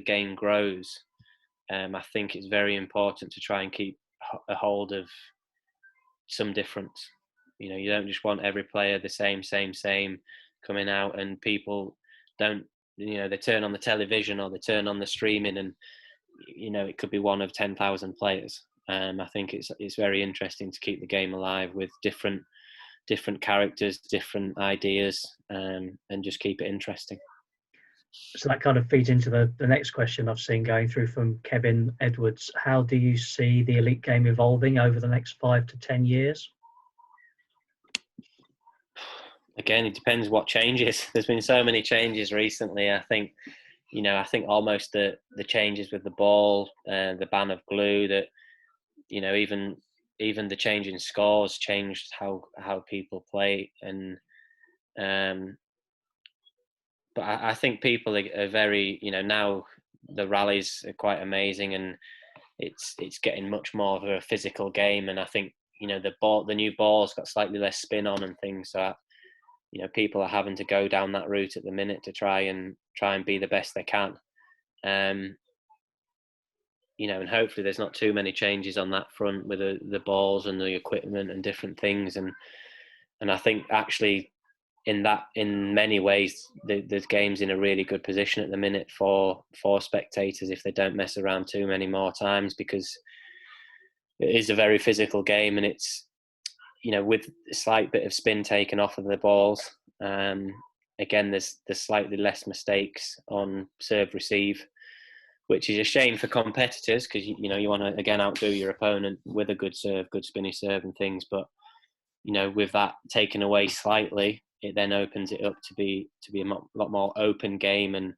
game grows, I think it's very important to try and keep a hold of some difference. You don't just want every player the same coming out, and people don't, they turn on the television or they turn on the streaming, and it could be one of 10,000 players. I think it's very interesting to keep the game alive with different characters, different ideas, and just keep it interesting. So that kind of feeds into the next question I've seen going through from Kevin Edwards. How do you see the elite game evolving over the next 5 to 10 years? Again, it depends what changes. There's been so many changes recently. I think almost the changes with the ball, the ban of glue, that even the change in scores changed how people play. And but I think people are very, now the rallies are quite amazing, and it's getting much more of a physical game. And I think the new ball's got slightly less spin on and things, so people are having to go down that route at the minute to try and be the best they can. And hopefully there's not too many changes on that front with the balls and the equipment and different things. And I think actually in many ways the game's in a really good position at the minute for spectators if they don't mess around too many more times, because it is a very physical game, and it's with a slight bit of spin taken off of the balls. Again, there's slightly less mistakes on serve receive, which is a shame for competitors, because you want to again outdo your opponent with a good serve, good spinny serve and things. But with that taken away slightly, it then opens it up to be a lot more open game, and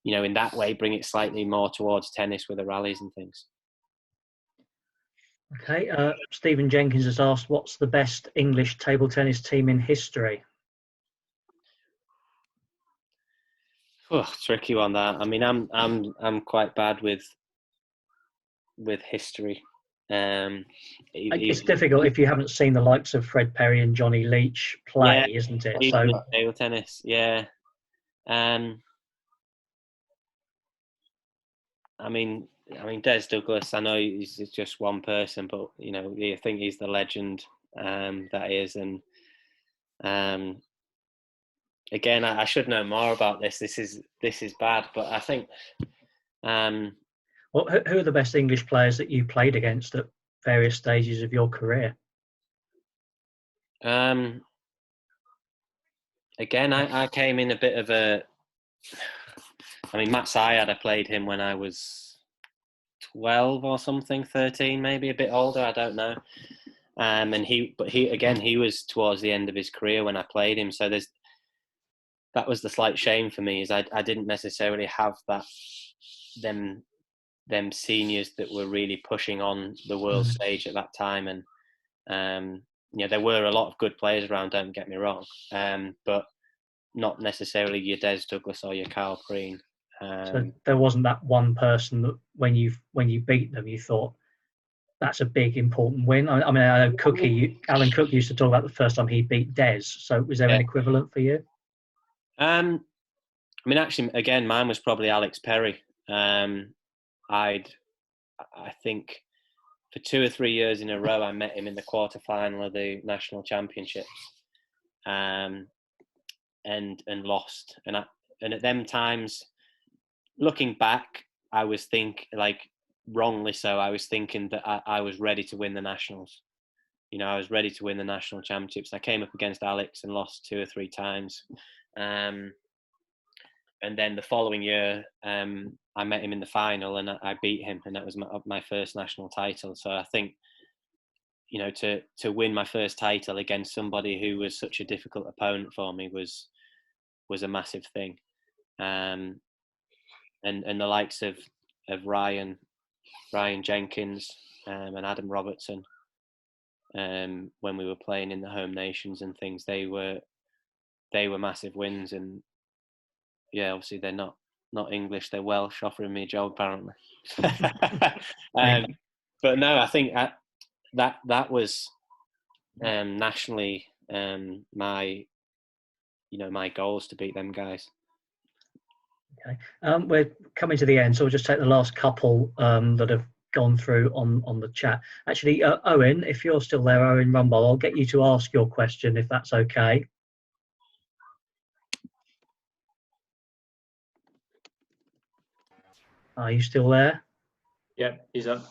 in that way bring it slightly more towards tennis with the rallies and things. Okay, Stephen Jenkins has asked, what's the best English table tennis team in history? Tricky one, that. I mean, I'm quite bad with history. It's difficult if you haven't seen the likes of Fred Perry and Johnny Leach play, isn't it? Even with table tennis, yeah. I mean, Des Douglas, I know he's just one person, but I think he's the legend that is. And again, I should know more about this. This is bad, but I think. Well, who are the best English players that you played against at various stages of your career? Again, I came in a bit of a. I mean, Matt Syed, I played him when I was 12 or something, 13, maybe a bit older. I don't know. And he was towards the end of his career when I played him. So that was the slight shame for me, is I didn't necessarily have them seniors that were really pushing on the world stage at that time. And there were a lot of good players around, don't get me wrong, but not necessarily your Des Douglas or your Carl Preen. So there wasn't that one person that when you beat them, you thought that's a big important win. I mean, I know Alan Cook used to talk about the first time he beat Des. So was there an equivalent for you? I mean, actually, again, mine was probably Alex Perry. I think for 2 or 3 years in a row, I met him in the quarterfinal of the national championships. and lost. And at them times, looking back, I was wrongly so, I was thinking that I was ready to win the nationals. You know, I was ready to win the national championships. I came up against Alex and lost 2 or 3 times. And then the following year, I met him in the final and I beat him, and that was my first national title. So I think, you know, to win my first title against somebody who was such a difficult opponent for me was a massive thing. And the likes of Ryan Jenkins and Adam Robertson, when we were playing in the home nations and things, they were massive wins. And yeah, obviously they're not English, they're Welsh, offering me a job apparently. But no, I think that was nationally my goals, to beat them guys. Okay, we're coming to the end, so we'll just take the last couple that have gone through on the chat. Actually, Owen, if you're still there, Owen Rumble, I'll get you to ask your question if that's okay. Are you still there? Yeah, he's up.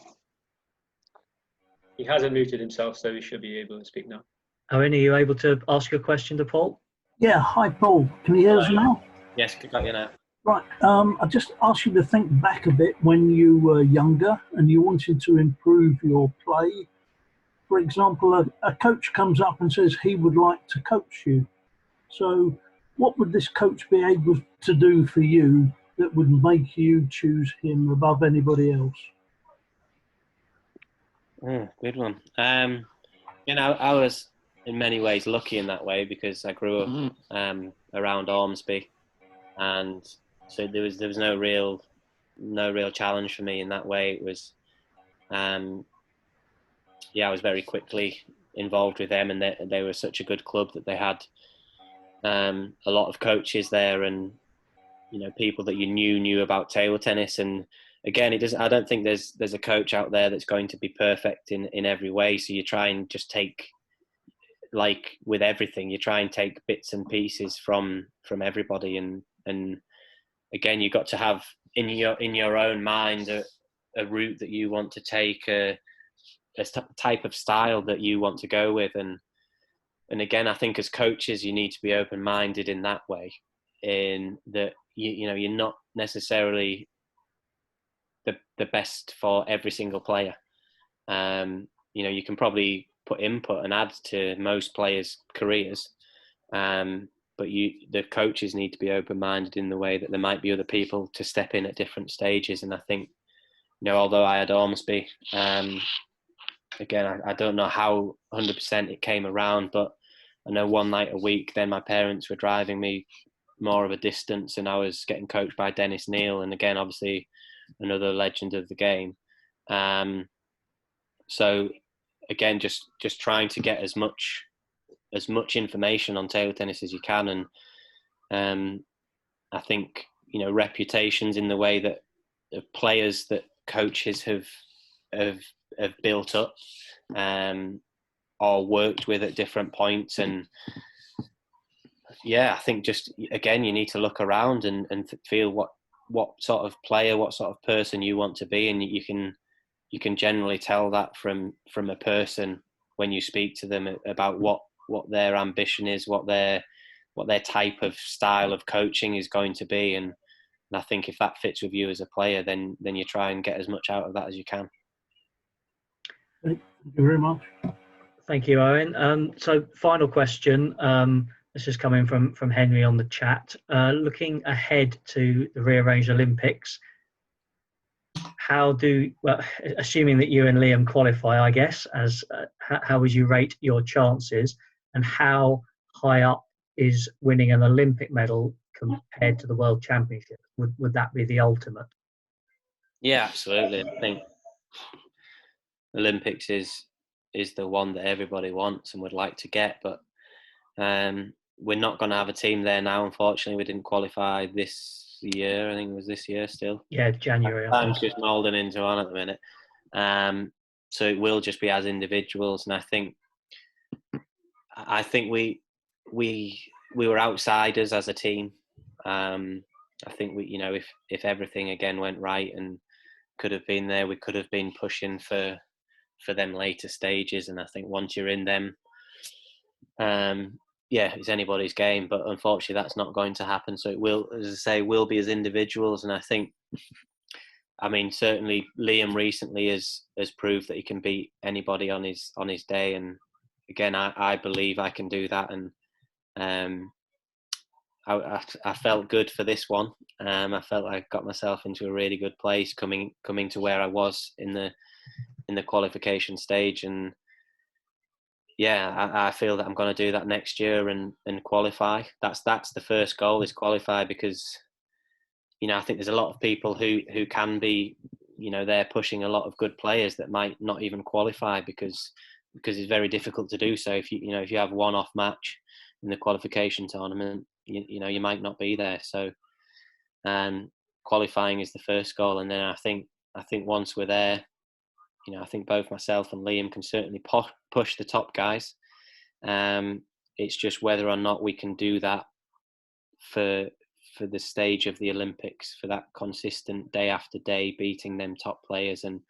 He hasn't muted himself, so he should be able to speak now. Owen, are you able to ask your question to Paul? Yeah, hi Paul. Can you hear us now? Yes, got you now. Right, I just asked you to think back a bit when you were younger and you wanted to improve your play. For example, a coach comes up and says he would like to coach you. So what would this coach be able to do for you that would make you choose him above anybody else? Good one. You know, I was in many ways lucky in that way because I grew up around Ormsby, and so there was no real challenge for me in that way. It was, I was very quickly involved with them, and they were such a good club that they had a lot of coaches there, and you know, people that you knew about table tennis. And again, I don't think there's a coach out there that's going to be perfect in every way. So you try and just take, like with everything, you try and take bits and pieces from everybody, and again, you got to have in your own mind a route that you want to take, a type of style that you want to go with, and again, I think as coaches, you need to be open-minded in that way, in that you know, you're not necessarily the best for every single player. You know, you can probably put input and add to most players' careers, but the coaches need to be open-minded in the way that there might be other people to step in at different stages. And I think, you know, although I had Ormsby, again, I don't know how 100% it came around, but I know one night a week, then my parents were driving me more of a distance, and I was getting coached by Dennis Neal, and again, obviously, another legend of the game. So again, just trying to get as much information on table tennis as you can, and I think, you know, reputations in the way that the players that coaches have built up or worked with at different points. And yeah, I think just, again, you need to look around and feel what sort of player, what sort of person you want to be, and you can generally tell that from a person when you speak to them about what their ambition is, what their type of style of coaching is going to be, and I think if that fits with you as a player, then you try and get as much out of that as you can. Thank you very much. Thank you, Owen. So final question. This is coming from Henry on the chat. Looking ahead to the rearranged Olympics, assuming that you and Liam qualify, I guess, how would you rate your chances, and how high up is winning an Olympic medal compared to the World Championships? Would that be the ultimate? Yeah, absolutely. I think Olympics is the one that everybody wants and would like to get, but we're not going to have a team there now. Unfortunately, we didn't qualify this year. I think it was this year still. Yeah, January. I'm just moulding into one at the minute. So it will just be as individuals, and I think we we were outsiders as a team. I think we, if everything again went right and could have been there, we could have been pushing for them later stages. And I think once you're in them, it's anybody's game. But unfortunately, that's not going to happen. So it will, as I say, will be as individuals. And I think, certainly Liam recently has proved that he can beat anybody on his day. And again, I believe I can do that. And I felt good for this one. I felt I got myself into a really good place coming to where I was in the qualification stage. And I feel that I'm going to do that next year and qualify. That's the first goal, is qualify, because I think there's a lot of people who can be, they're pushing a lot of good players that might not even qualify because it's very difficult to do so. If you have one-off match in the qualification tournament, you might not be there. So qualifying is the first goal, and then I think once we're there, I think both myself and Liam can certainly push the top guys. It's just whether or not we can do that for the stage of the Olympics, for that consistent day after day beating them top players. And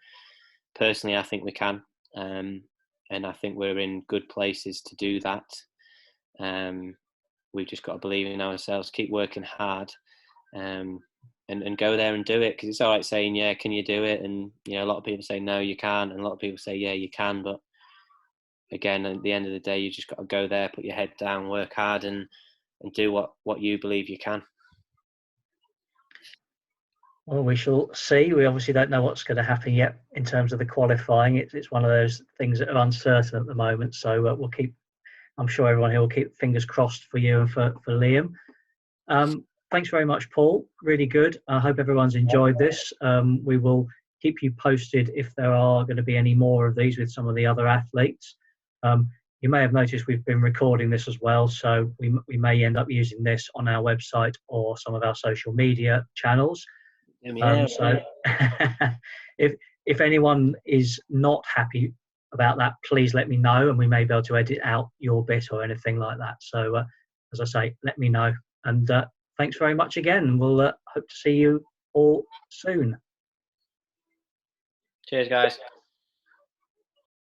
personally, I think we can, and I think we're in good places to do that. We've just got to believe in ourselves, keep working hard, and go there and do it. Because it's all right saying, yeah, can you do it? And a lot of people say no, you can't, and a lot of people say, yeah, you can. But again, at the end of the day, you just got to go there, put your head down, work hard, and do what you believe you can. Well, we shall see. We obviously don't know what's going to happen yet in terms of the qualifying. It's one of those things that are uncertain at the moment. So we'll keep. I'm sure everyone here will keep fingers crossed for you and for Liam. Thanks very much, Paul. Really good. I hope everyone's enjoyed this. We will keep you posted if there are going to be any more of these with some of the other athletes. You may have noticed we've been recording this as well, so we may end up using this on our website or some of our social media channels. So if anyone is not happy about that, please let me know, and we may be able to edit out your bit or anything like that. So as I say, let me know. And thanks very much again. We'll hope to see you all soon. Cheers, guys.